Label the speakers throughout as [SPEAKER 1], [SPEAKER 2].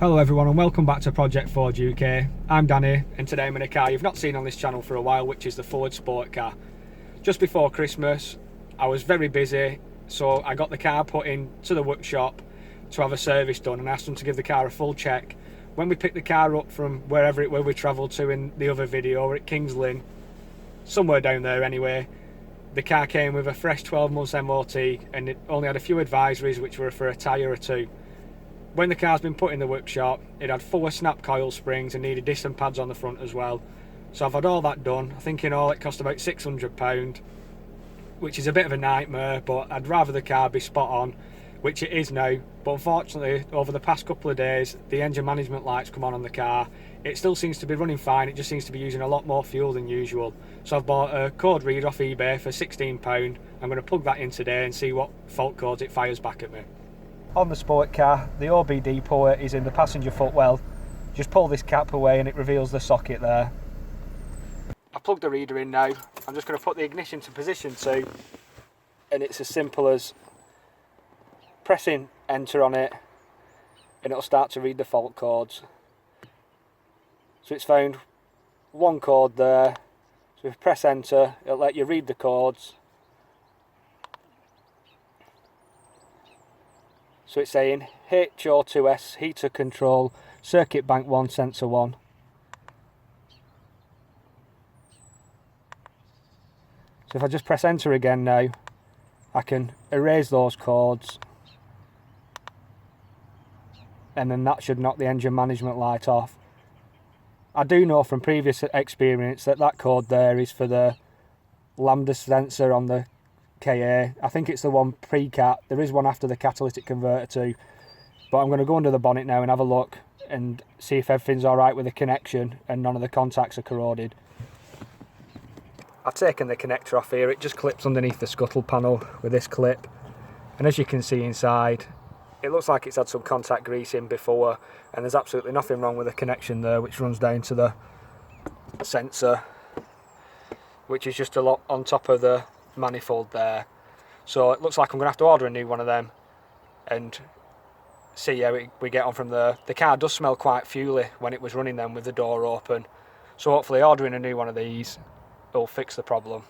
[SPEAKER 1] Hello everyone and welcome back to Project Ford UK. I'm Danny and today I'm in a car you've not seen on this channel for a while, which is the Ford SportKa. Just before Christmas I was very busy, so I got the car put into the workshop to have a service done and asked them to give the car a full check. When we picked the car up from where we travelled to in the other video, at Kings Lynn, somewhere down there anyway, the car came with a fresh 12 months MOT and it only had a few advisories which were for a tyre or two. When the car's been put in the workshop, it had 4 snap coil springs and needed disc and pads on the front as well. So I've had all that done. I think in all it cost about £600, which is a bit of a nightmare, but I'd rather the car be spot on, which it is now. But unfortunately, over the past couple of days, the engine management lights come on the car. It still seems to be running fine, it just seems to be using a lot more fuel than usual. So I've bought a code reader off eBay for £16. I'm going to plug that in today and see what fault codes it fires back at me. On the SportKa, the OBD port is in the passenger footwell. Just pull this cap away and it reveals the socket there. I plugged the reader in now. I'm just going to put the ignition to position 2, and it's as simple as pressing enter on it and it'll start to read the fault codes. So it's found one code there, so if you press enter it'll let you read the codes. So it's saying HO2S heater control circuit bank 1 sensor 1. So if I just press enter again now, I can erase those codes and then that should knock the engine management light off. I do know from previous experience that that code there is for the lambda sensor on the KA. I think it's the one pre-cat. There is one after the catalytic converter too, but I'm going to go under the bonnet now and have a look and see if everything's alright with the connection and none of the contacts are corroded. I've taken the connector off here. It just clips underneath the scuttle panel with this clip, and as you can see inside it looks like it's had some contact grease in before, and there's absolutely nothing wrong with the connection there, which runs down to the sensor, which is just a lot on top of the manifold there. So it looks like I'm going to have to order a new one of them and see how we get on from there. The car does smell quite fuely when it was running them with the door open, so hopefully ordering a new one of these will fix the problem.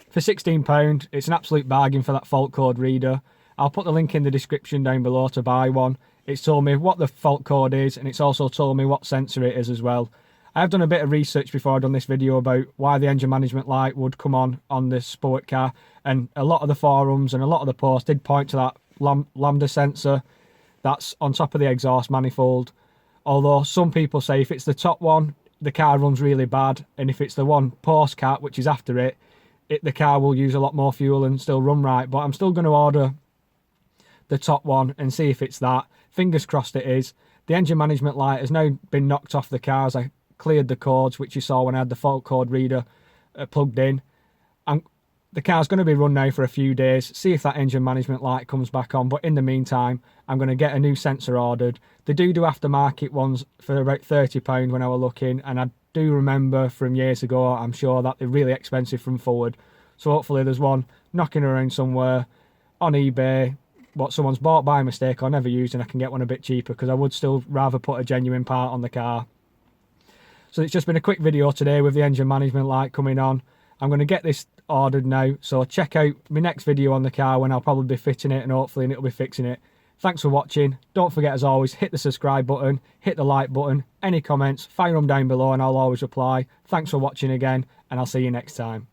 [SPEAKER 1] For £16 it's an absolute bargain for that fault code reader. I'll put the link in the description down below to buy one. It's told me what the fault code is and it's also told me what sensor it is as well. I have done a bit of research before I've done this video about why the engine management light would come on this SportKa, and a lot of the forums and a lot of the posts did point to that lambda sensor that's on top of the exhaust manifold. Although some people say if it's the top one the car runs really bad, and if it's the one post-cat which is after it, the car will use a lot more fuel and still run right. But I'm still going to order the top one and see if it's that. Fingers crossed it is. The engine management light has now been knocked off the car as I cleared the codes, which you saw when I had the fault code reader plugged in. The car's going to be run now for a few days, see if that engine management light comes back on, but in the meantime I'm going to get a new sensor ordered. They do aftermarket ones for about £30 when I was looking, and I do remember from years ago, I'm sure, that they're really expensive from Ford. So hopefully there's one knocking around somewhere on eBay what someone's bought by mistake or never used, and I can get one a bit cheaper, because I would still rather put a genuine part on the car. So it's just been a quick video today with the engine management light coming on. I'm going to get this ordered now, so check out my next video on the car when I'll probably be fitting it, and hopefully it'll be fixing it. Thanks for watching. Don't forget, as always, hit the subscribe button, hit the like button. Any comments, fire them down below and I'll always reply. Thanks for watching again, and I'll see you next time.